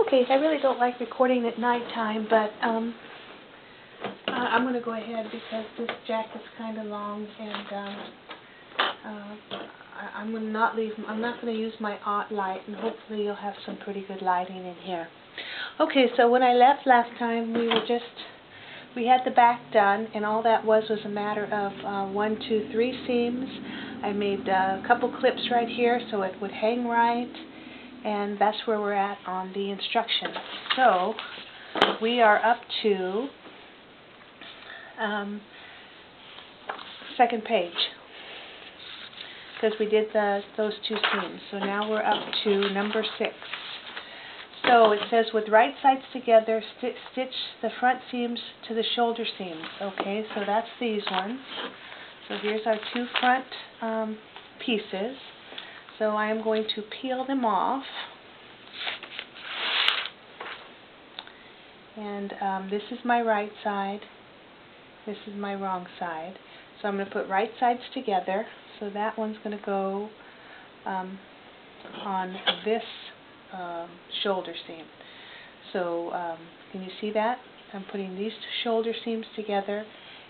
Okay, I really don't like recording at nighttime, but I'm going to go ahead because this jacket's kind of long, and I'm going to not leave. I'm not going to use my odd light, and hopefully you'll have some pretty good lighting in here. Okay, so when I left last time, we had the back done, and all that was a matter of 1, 2, 3 seams. I made a couple clips right here so it would hang right, and that's where we're at on the instructions. So we are up to second page because we did those 2 seams. So now we're up to number 6. So it says, with right sides together, stitch the front seams to the shoulder seams. Okay, so that's these ones. So here's our 2 front pieces. So I am going to peel them off. And this is my right side. This is my wrong side. So I'm going to put right sides together. So that one's going to go on this shoulder seam. So can you see that? I'm putting these 2 shoulder seams together,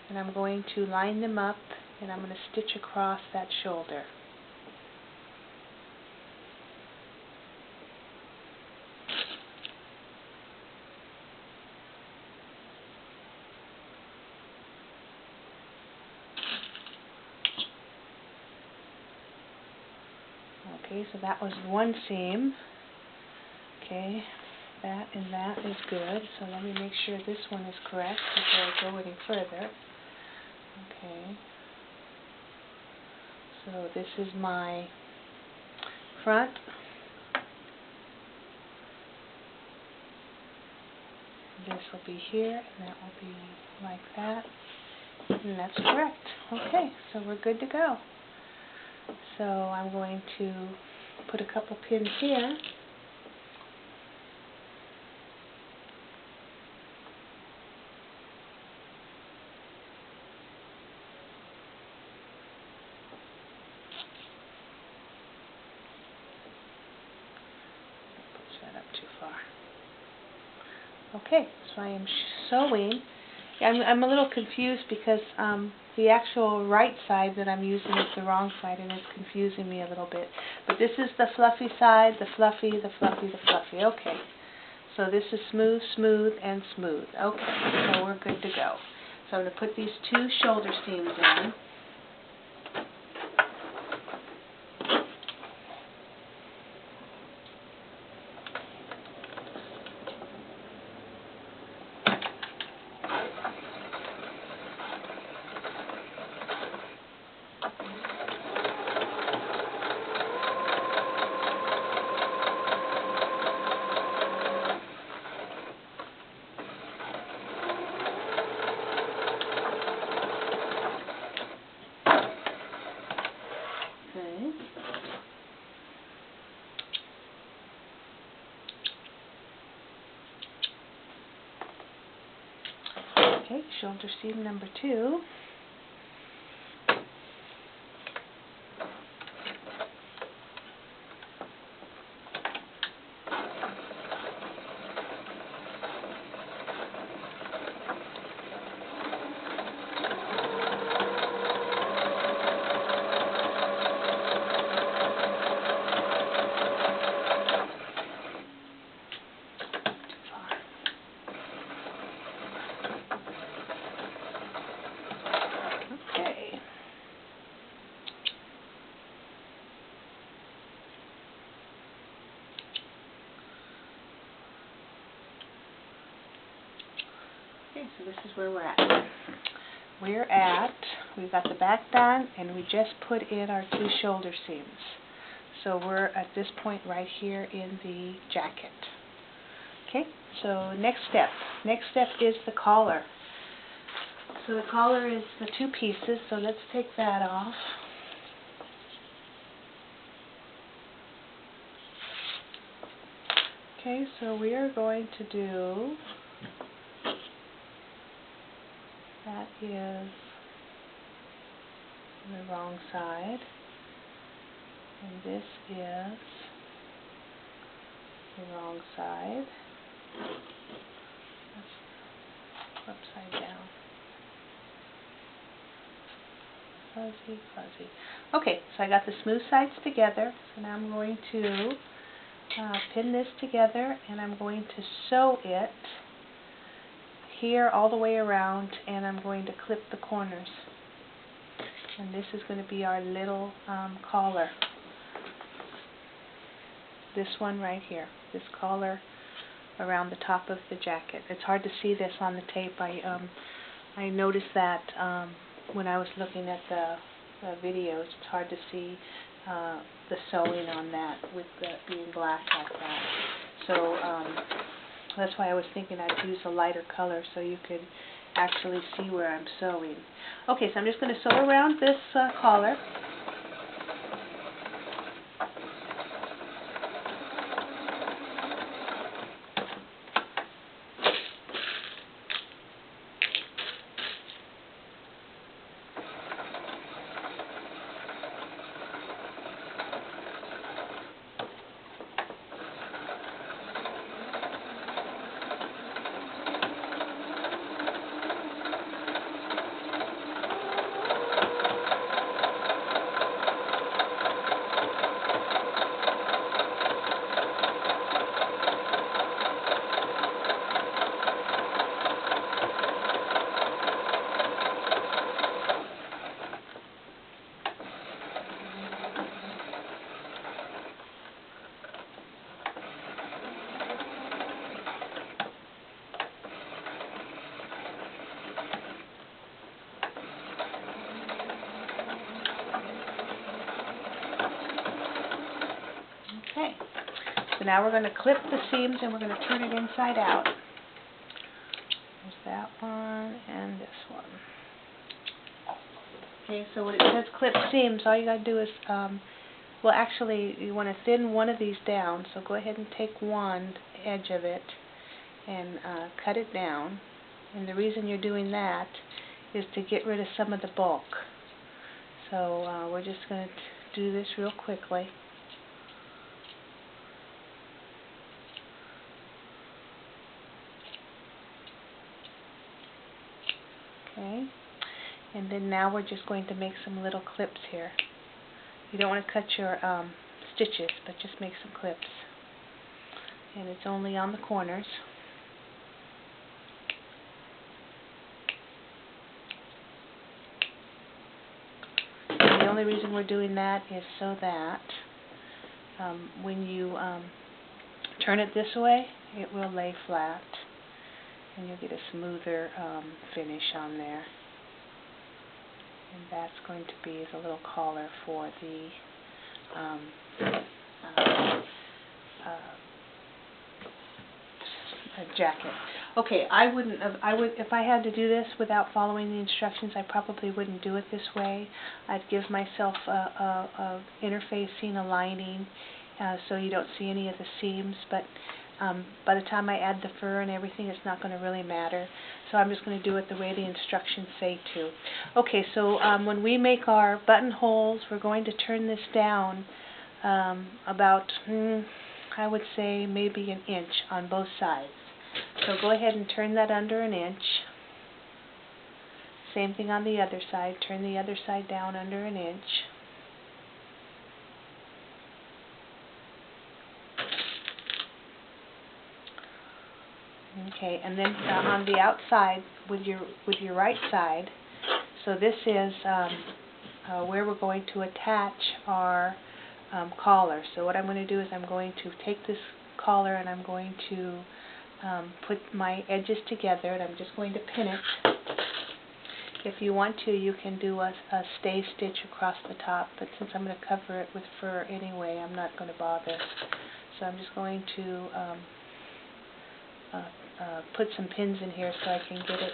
and I'm going to line them up, and I'm going to stitch across that shoulder. Okay, so that was 1 seam. Okay, that and that is good. So let me make sure this one is correct before I go any further. Okay, so this is my front. This will be here, and that will be like that. And that's correct. Okay, so we're good to go. So I'm going to put a couple pins here. Push that up too far. Okay, so I am sewing. I'm a little confused because the actual right side that I'm using is the wrong side, and it's confusing me a little bit. But this is the fluffy side, the fluffy, the fluffy, the fluffy. Okay, so this is smooth, smooth, and smooth. Okay, so we're good to go. So I'm going to put these 2 shoulder seams in. Okay, shoulder seam number 2. Okay, so this is where we're at. We've got the back done, and we just put in our 2 shoulder seams. So we're at this point right here in the jacket. Okay, so next step. Next step is the collar. So the collar is the 2 pieces, so let's take that off. Okay, so we are going to do, that is the wrong side, and this is the wrong side. Upside down. Fuzzy, fuzzy. Okay, so I got the smooth sides together, so now I'm going to pin this together, and I'm going to sew it here all the way around, and I'm going to clip the corners. And this is going to be our little collar. This one right here, this collar around the top of the jacket. It's hard to see this on the tape. I noticed that when I was looking at the videos. It's hard to see the sewing on that with being black like that. So that's why I was thinking I'd use a lighter color so you could actually see where I'm sewing. Okay, so I'm just going to sew around this collar. Okay, so now we're going to clip the seams and we're going to turn it inside out. There's that one and this one. Okay, so when it says clip seams, all you got to do is, well actually you want to thin one of these down, so go ahead and take one edge of it and cut it down. And the reason you're doing that is to get rid of some of the bulk. So we're just going to do this real quickly. Okay, and then now we're just going to make some little clips here. You don't want to cut your stitches, but just make some clips. And it's only on the corners. And the only reason we're doing that is so that when you turn it this way, it will lay flat. And you'll get a smoother finish on there. And that's going to be the little collar for the jacket. Okay, if I had to do this without following the instructions, I probably wouldn't do it this way. I'd give myself a interfacing, a lining, so you don't see any of the seams, but by the time I add the fur and everything, it's not going to really matter. So I'm just going to do it the way the instructions say to. Okay, so when we make our buttonholes, we're going to turn this down about, I would say, maybe an inch on both sides. So go ahead and turn that under an inch. Same thing on the other side. Turn the other side down under an inch. Okay, and then on the outside with your right side, so this is where we're going to attach our collar. So what I'm going to do is I'm going to take this collar and I'm going to put my edges together, and I'm just going to pin it. If you want to, you can do a stay stitch across the top, but since I'm going to cover it with fur anyway, I'm not going to bother. So I'm just going to put some pins in here so I can get it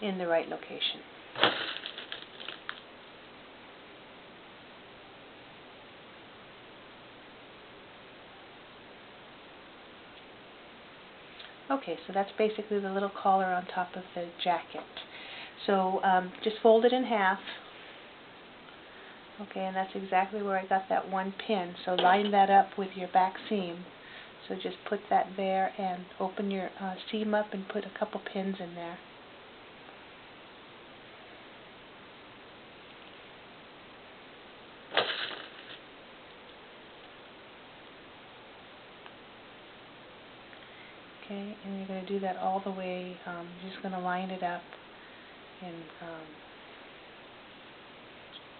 in the right location. Okay, so that's basically the little collar on top of the jacket. So just fold it in half. Okay, and that's exactly where I got that one pin. So line that up with your back seam. So just put that there and open your seam up and put a couple pins in there. Okay, and you're going to do that all the way. You're just going to line it up and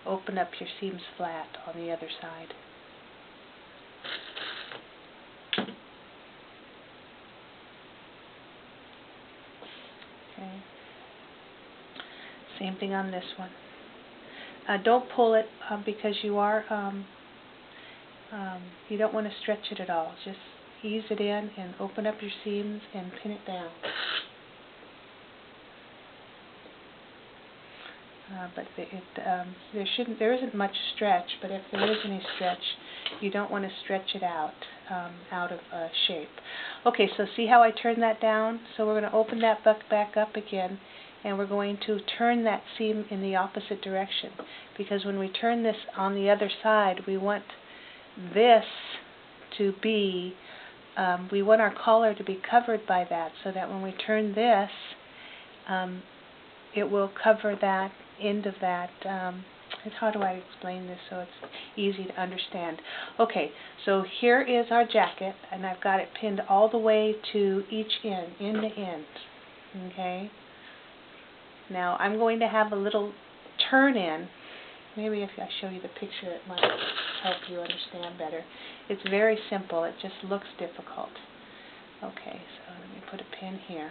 open up your seams flat on the other side. Okay. Same thing on this one. Don't pull it because you don't want to stretch it at all. Just ease it in and open up your seams and pin it down. But there isn't much stretch, but if there is any stretch, you don't want to stretch it out of shape. Okay, so see how I turn that down? So we're going to open that back up again, and we're going to turn that seam in the opposite direction, because when we turn this on the other side, we want this to be, we want our collar to be covered by that, so that when we turn this, it will cover that end of that. How do I explain this so it's easy to understand? Okay, so here is our jacket, and I've got it pinned all the way to each end, end to end. Okay. Now I'm going to have a little turn in. Maybe if I show you the picture, it might help you understand better. It's very simple. It just looks difficult. Okay, so let me put a pin here.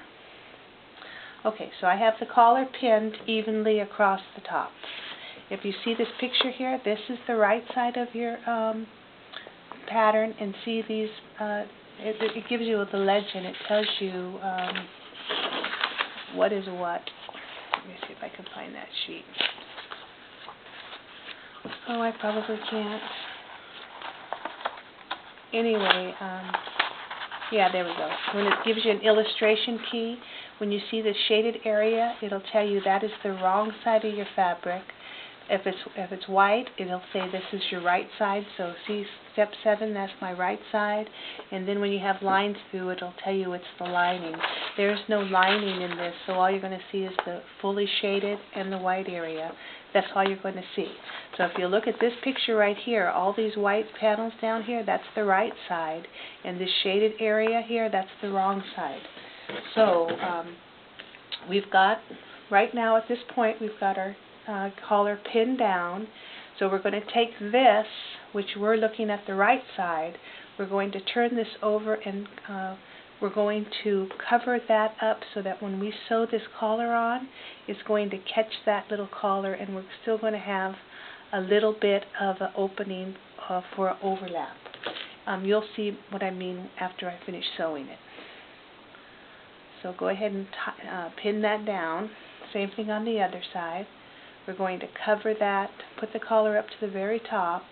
Okay, so I have the collar pinned evenly across the top. If you see this picture here, this is the right side of your pattern, and see these, it gives you the legend. It tells you what is what. Let me see if I can find that sheet. Oh, I probably can't. Anyway, yeah, there we go. When it gives you an illustration key, when you see the shaded area, it'll tell you that is the wrong side of your fabric. If it's white, it'll say this is your right side. So see step 7, that's my right side. And then when you have lines through, it'll tell you it's the lining. There's no lining in this, so all you're going to see is the fully shaded and the white area. That's all you're going to see. So if you look at this picture right here, all these white panels down here, that's the right side. And this shaded area here, that's the wrong side. So we've got, right now at this point, we've got our collar pinned down. So we're going to take this, which we're looking at the right side, we're going to turn this over, and we're going to cover that up so that when we sew this collar on, it's going to catch that little collar, and we're still going to have a little bit of an opening for an overlap. You'll see what I mean after I finish sewing it. So go ahead and pin that down. Same thing on the other side. We're going to cover that, put the collar up to the very top,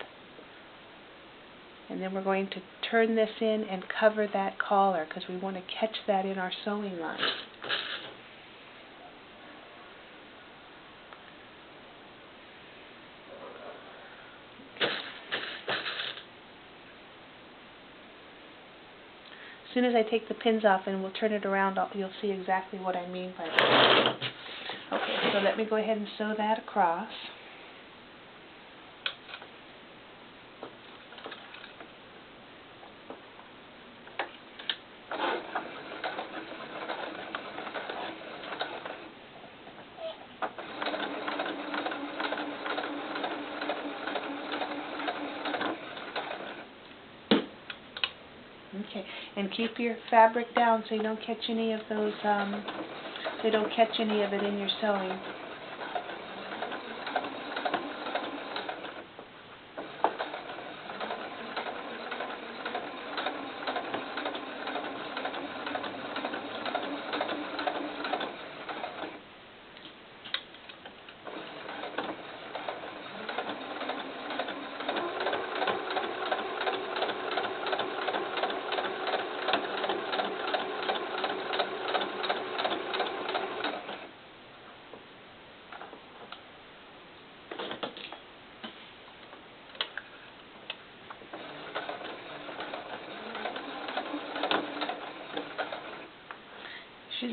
and then we're going to turn this in and cover that collar because we want to catch that in our sewing line. As soon as I take the pins off and we'll turn it around, you'll see exactly what I mean by that. Okay, so let me go ahead and sew that across. Okay, and keep your fabric down so you don't catch any of those, they don't catch any of it in your sewing.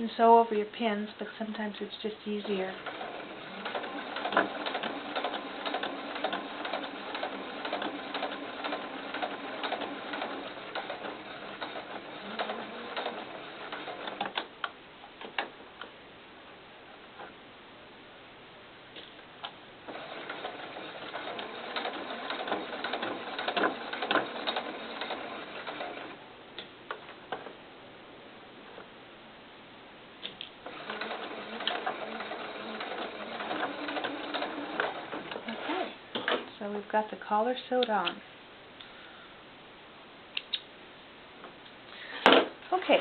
can sew over your pins, but sometimes it's just easier. So we've got the collar sewed on. Okay,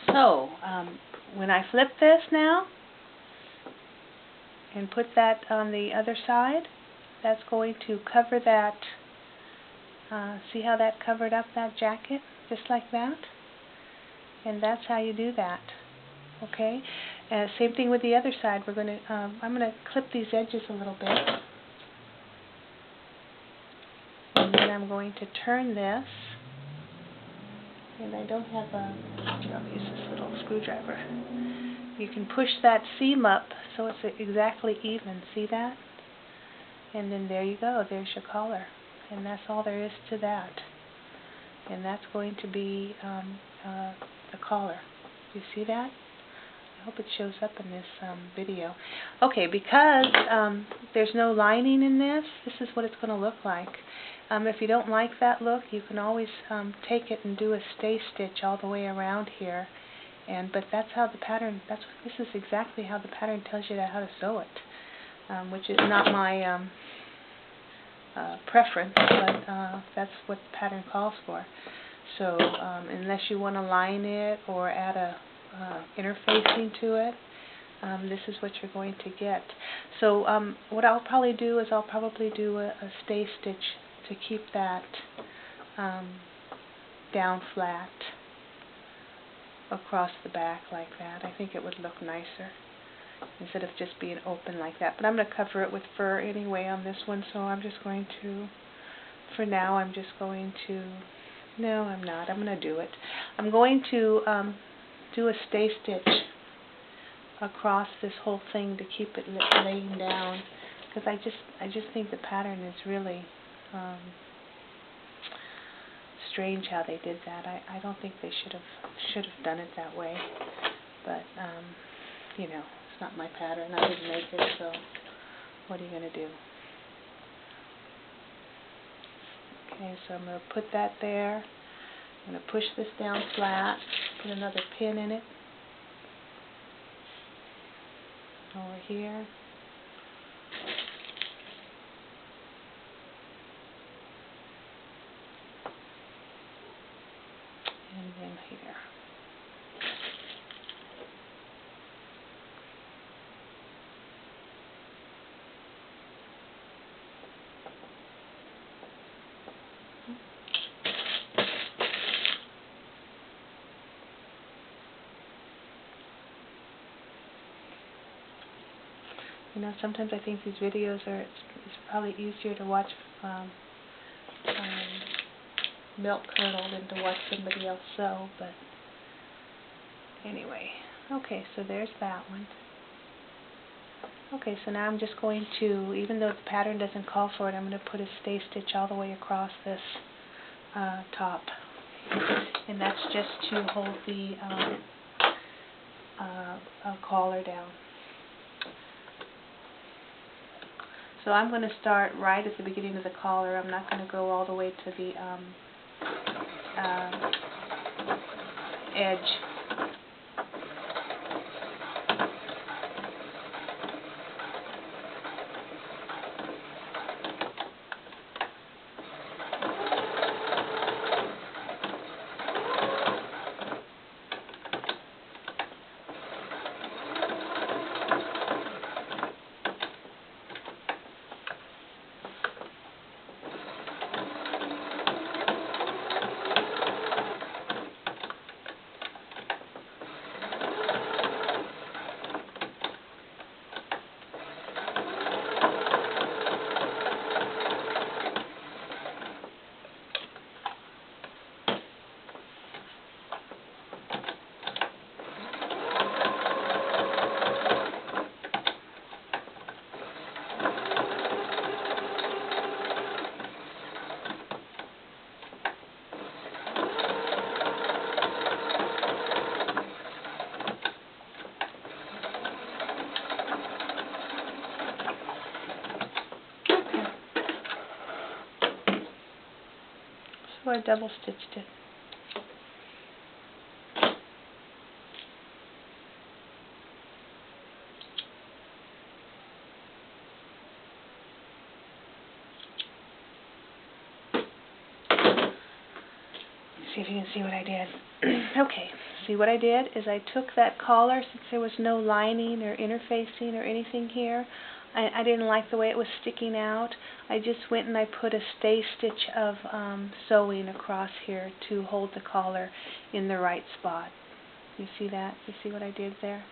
so when I flip this now and put that on the other side, that's going to cover that, see how that covered up that jacket, just like that? And that's how you do that. Okay, same thing with the other side. We're going to, I'm going to clip these edges a little bit. And then I'm going to turn this, and I don't have a, I'll use this little screwdriver. You can push that seam up so it's exactly even, see that? And then there you go, there's your collar. And that's all there is to that. And that's going to be the collar. You see that? I hope it shows up in this video. Okay, because there's no lining in this, this is what it's going to look like. If you don't like that look, you can always take it and do a stay stitch all the way around here. But that's how the pattern, this is exactly how the pattern tells you how to sew it, which is not my preference, but that's what the pattern calls for. So unless you want to line it or add a interfacing to it, this is what you're going to get. So what I'll probably do is I'll probably do a stay stitch to keep that down flat across the back like that. I think it would look nicer instead of just being open like that. But I'm going to cover it with fur anyway on this one, so I'm just going to, for now, I'm just going to, no, I'm not. I'm going to do it. I'm going to do a stay stitch across this whole thing to keep it laying down, because I just think the pattern is really strange how they did that. I don't think they should have done it that way, but you know, it's not my pattern. I didn't make it, so what are you going to do? Okay, so I'm going to put that there. I'm going to push this down flat, put another pin in it over here. And then here. You know, sometimes I think these videos are, it's probably easier to watch milk curdle than to watch somebody else sew, but anyway. Okay, so there's that one. Okay, so now I'm just going to, even though the pattern doesn't call for it, I'm going to put a stay stitch all the way across this top. And that's just to hold the collar down. So I'm going to start right at the beginning of the collar. I'm not going to go all the way to the edge. where I double stitched it. See if you can see what I did. Okay, see what I did is I took that collar, since there was no lining or interfacing or anything here. I didn't like the way it was sticking out. I just went and I put a stay stitch of sewing across here to hold the collar in the right spot. You see that? You see what I did there?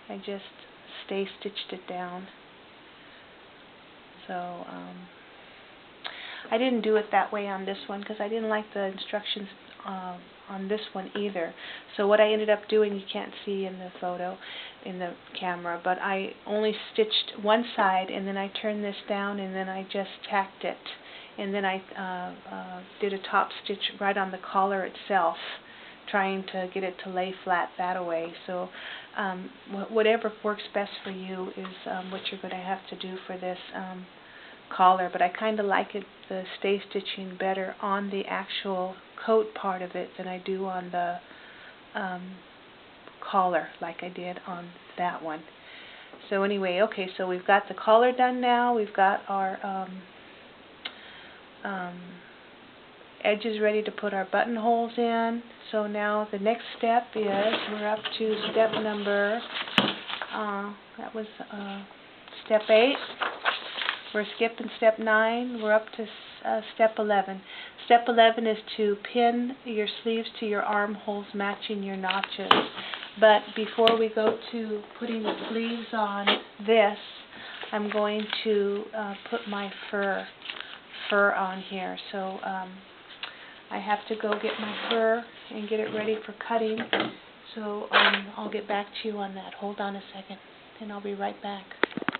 I just stay stitched it down. So I didn't do it that way on this one because I didn't like the instructions on this one either. So what I ended up doing, you can't see in the photo, in the camera, but I only stitched one side and then I turned this down and then I just tacked it. And then I did a top stitch right on the collar itself, trying to get it to lay flat that way. So whatever works best for you is what you're going to have to do for this collar, but I kind of like it, the stay stitching, better on the actual coat part of it than I do on the collar, like I did on that one. So anyway, okay, so we've got the collar done now. We've got our edges ready to put our buttonholes in. So now the next step is, we're up to step number, that was step 8. We're skipping step 9. We're up to step 11. Step 11 is to pin your sleeves to your armholes, matching your notches. But before we go to putting the sleeves on this, I'm going to put my fur on here. So I have to go get my fur and get it ready for cutting. So I'll get back to you on that. Hold on a second, and I'll be right back.